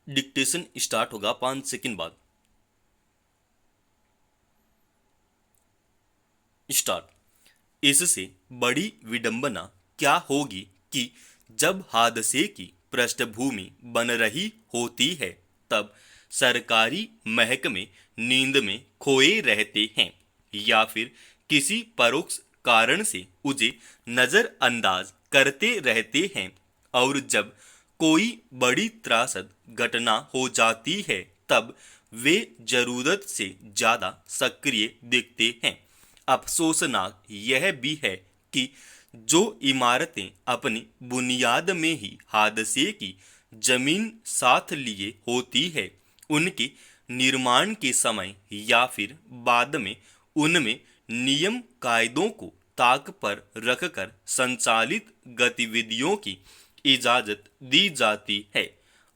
Dictation start होगा 5 second बाद। Start. इससे बड़ी विडंबना क्या होगी कि जब हादसे की पृष्ठभूमि बन रही होती है तब सरकारी महकमे नींद में खोए रहते हैं या फिर किसी परोक्ष कारण से उसे नजरअंदाज करते रहते हैं, और जब कोई बड़ी त्रासद घटना हो जाती है तब वे जरूरत से ज्यादा सक्रिय दिखते हैं। अफसोसनाक यह भी है कि जो इमारतें अपनी बुनियाद में ही हादसे की जमीन साथ लिए होती है, उनके निर्माण के समय या फिर बाद में उनमें नियम कायदों को ताक पर रखकर संचालित गतिविधियों की इजाजत दी जाती है,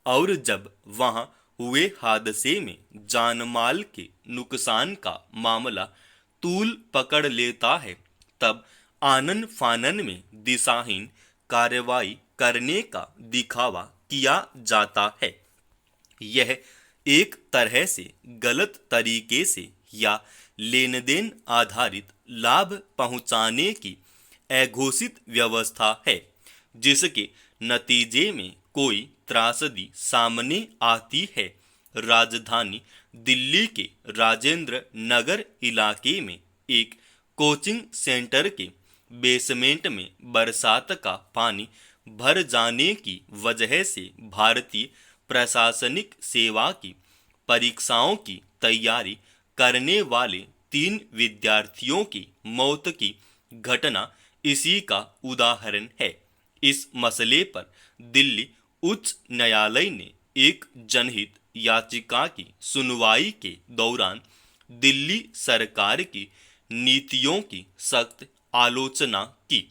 और जब वहां हुए हादसे में जान माल के नुकसान का मामला तूल पकड़ लेता है तब आनन फानन में दिशाहीन कार्रवाई करने का दिखावा किया जाता है। यह एक तरह से गलत तरीके से या लेन देन आधारित लाभ पहुंचाने की अघोषित व्यवस्था है, जिसके नतीजे में कोई त्रासदी सामने आती है। राजधानी दिल्ली के राजेंद्र नगर इलाके में एक कोचिंग सेंटर के बेसमेंट में बरसात का पानी भर जाने की वजह से भारतीय प्रशासनिक सेवा की परीक्षाओं की तैयारी करने वाले 3 विद्यार्थियों की मौत की घटना इसी का उदाहरण है। इस मसले पर दिल्ली उच्च न्यायालय ने एक जनहित याचिका की सुनवाई के दौरान दिल्ली सरकार की नीतियों की सख्त आलोचना की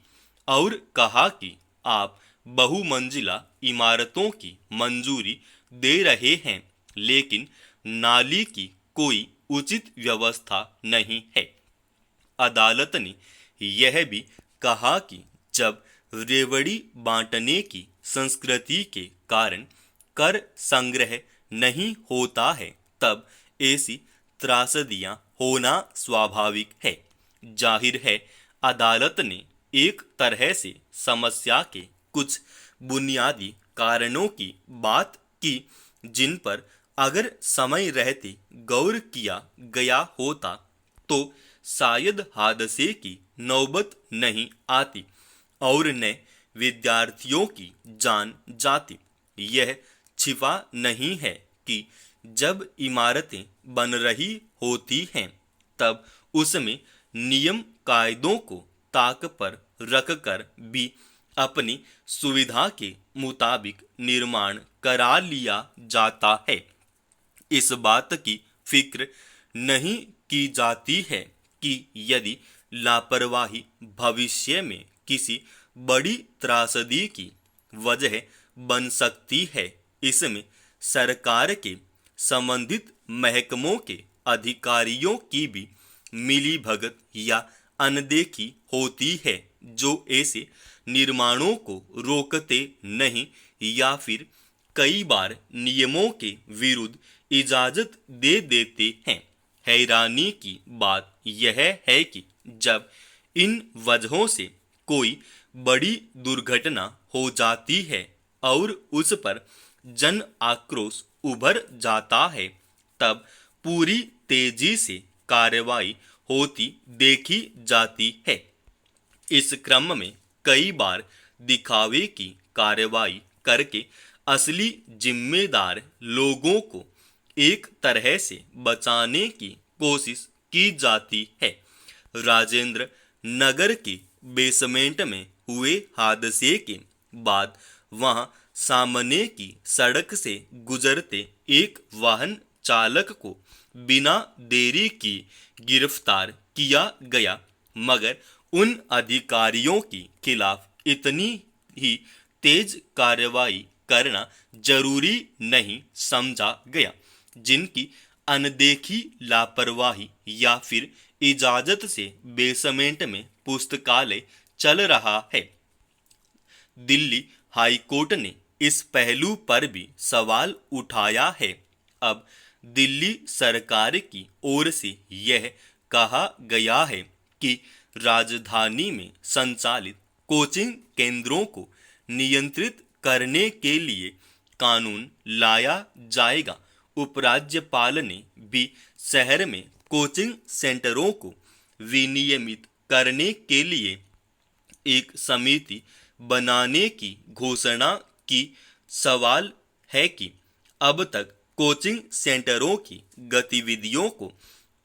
और कहा कि आप बहुमंजिला इमारतों की मंजूरी दे रहे हैं, लेकिन नाली की कोई उचित व्यवस्था नहीं है। अदालत ने यह भी कहा कि जब रेवड़ी बांटने की संस्कृति के कारण कर संग्रह नहीं होता है तब ऐसी त्रासदियां होना स्वाभाविक है। जाहिर है, अदालत ने एक तरह से समस्या के कुछ बुनियादी कारणों की बात की जिन पर अगर समय रहते गौर किया गया होता तो शायद हादसे की नौबत नहीं आती और न विद्यार्थियों की जान जाती। यह छिपा नहीं है कि जब इमारतें बन रही होती हैं तब उसमें नियम कायदों को ताक पर रखकर भी अपनी सुविधा के मुताबिक निर्माण करा लिया जाता है। इस बात की फिक्र नहीं की जाती है कि यदि लापरवाही भविष्य में किसी बड़ी त्रासदी की वजह बन सकती है। इसमें सरकार के संबंधित महकमों के अधिकारियों की भी मिलीभगत या अनदेखी होती है, जो ऐसे निर्माणों को रोकते नहीं या फिर कई बार नियमों के विरुद्ध इजाजत दे देते हैं। हैरानी की बात यह है कि जब इन वजहों से कोई बड़ी दुर्घटना हो जाती है और उस पर जन आक्रोश उभर जाता है तब पूरी तेजी से कार्रवाई होती देखी जाती है। इस क्रम में कई बार दिखावे की कार्रवाई करके असली जिम्मेदार लोगों को एक तरह से बचाने की कोशिश की जाती है। राजेंद्र नगर के बेसमेंट में हुए हादसे के बाद वहां सामने की सड़क से गुजरते एक वाहन चालक को बिना देरी की गिरफ्तार किया गया, मगर उन अधिकारियों के खिलाफ इतनी ही तेज कार्रवाई करना जरूरी नहीं समझा गया, जिनकी अनदेखी, लापरवाही या फिर इजाजत से बेसमेंट में पुस्तकालय चल रहा है। दिल्ली हाई कोर्ट ने इस पहलू पर भी सवाल उठाया है। अब दिल्ली सरकार की ओर से यह कहा गया है कि राजधानी में संचालित कोचिंग केंद्रों को नियंत्रित करने के लिए कानून लाया जाएगा। उपराज्यपाल ने भी शहर में कोचिंग सेंटरों को विनियमित करने के लिए एक समिति बनाने की घोषणा की। सवाल है कि अब तक कोचिंग सेंटरों की गतिविधियों को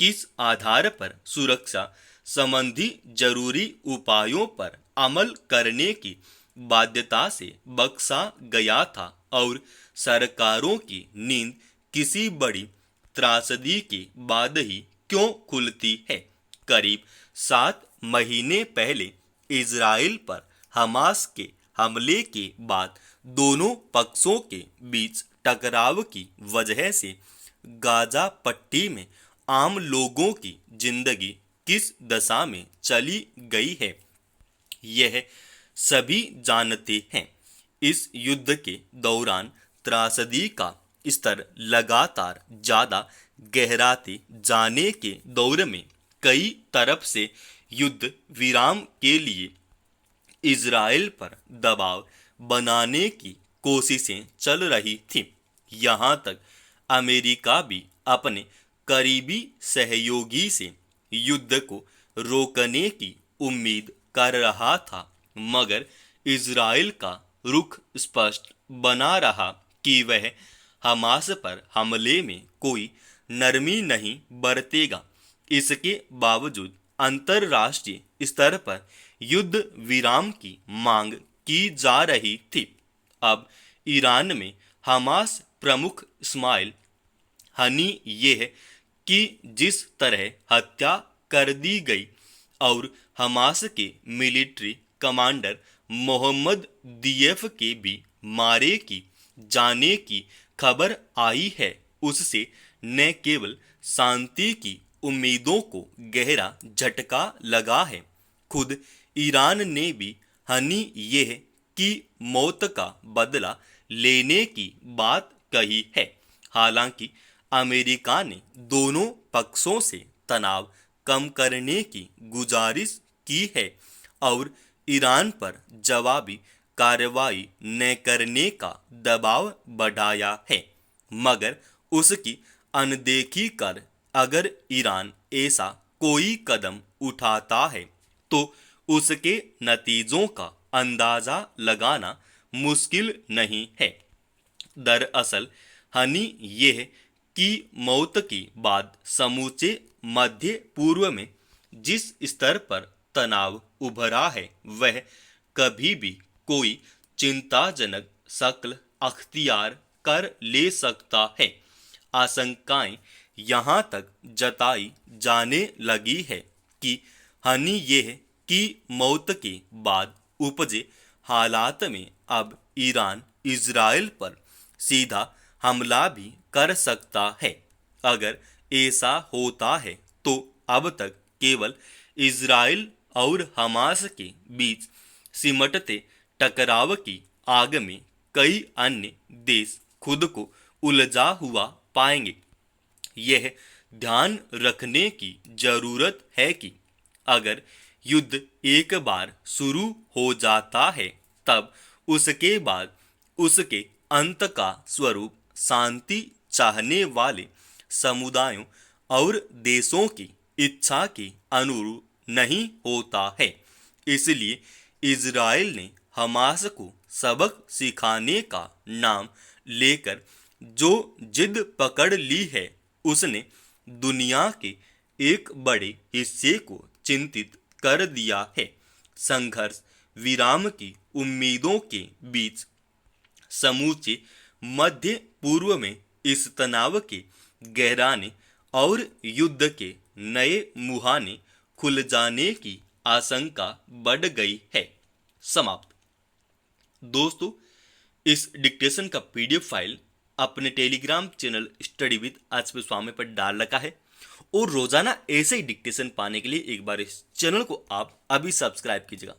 किस आधार पर सुरक्षा संबंधी जरूरी उपायों पर अमल करने की बाध्यता से बख्शा गया था और सरकारों की नींद किसी बड़ी त्रासदी के बाद ही क्यों खुलती है। करीब 7 महीने पहले इजराइल पर हमास के हमले के बाद दोनों पक्षों के बीच टकराव की वजह से गाजा पट्टी में आम लोगों की जिंदगी किस दशा में चली गई है, यह सभी जानते हैं। इस युद्ध के दौरान त्रासदी का स्तर लगातार ज्यादा गहराते जाने के दौर में कई तरफ से युद्ध विराम के लिए इजराइल पर दबाव बनाने की कोशिशें चल रही थी। यहाँ तक अमेरिका भी अपने करीबी सहयोगी से युद्ध को रोकने की उम्मीद कर रहा था, मगर इजराइल का रुख स्पष्ट बना रहा कि वह हमास पर हमले में कोई नरमी नहीं बरतेगा। इसके बावजूद अंतर्राष्ट्रीय स्तर पर युद्ध विराम की मांग की जा रही थी। अब ईरान में हमास प्रमुख इस्माइल हनीयेह की जिस तरह हत्या कर दी गई और हमास के मिलिट्री कमांडर मोहम्मद दियफ के भी मारे की जाने की खबर आई है, उससे न केवल शांति की उम्मीदों को गहरा झटका लगा है, खुद ईरान ने भी हनीयेह की मौत का बदला लेने की बात कही है। हालांकि अमेरिका ने दोनों पक्षों से तनाव कम करने की गुजारिश की है और ईरान पर जवाबी कार्रवाई न करने का दबाव बढ़ाया है, मगर उसकी अनदेखी कर अगर ईरान ऐसा कोई कदम उठाता है तो उसके नतीजों का अंदाजा लगाना मुश्किल नहीं है। दरअसल हनीयेह की मौत के बाद समूचे मध्य पूर्व में जिस स्तर पर तनाव उभरा है वह कभी भी कोई चिंताजनक शक्ल अख्तियार कर ले सकता है। आशंकाएं यहाँ तक जताई जाने लगी है कि हनीयेह की मौत के बाद उपजे हालात में अब ईरान इजराइल पर सीधा हमला भी कर सकता है। अगर ऐसा होता है तो अब तक केवल इजराइल और हमास के बीच सिमटते टकराव की आग में कई अन्य देश खुद को उलझा हुआ पाएंगे। यह ध्यान रखने की जरूरत है कि अगर युद्ध एक बार शुरू हो जाता है तब उसके बाद उसके अंत का स्वरूप शांति चाहने वाले समुदायों और देशों की इच्छा के अनुरूप नहीं होता है। इसलिए इजराइल ने हमास को सबक सिखाने का नाम लेकर जो जिद पकड़ ली है उसने दुनिया के एक बड़े हिस्से को चिंतित कर दिया है। संघर्ष विराम की उम्मीदों के बीच समूचे मध्य पूर्व में इस तनाव के गहराने और युद्ध के नए मुहाने खुल जाने की आशंका बढ़ गई है। समाप्त। दोस्तों, इस डिक्टेशन का पीडीएफ फाइल अपने Telegram channel study with HP Swami पर डाल रखा है और रोजाना ऐसे ही डिक्टेशन पाने के लिए एक बार इस चैनल को आप अभी सब्सक्राइब कीजिएगा।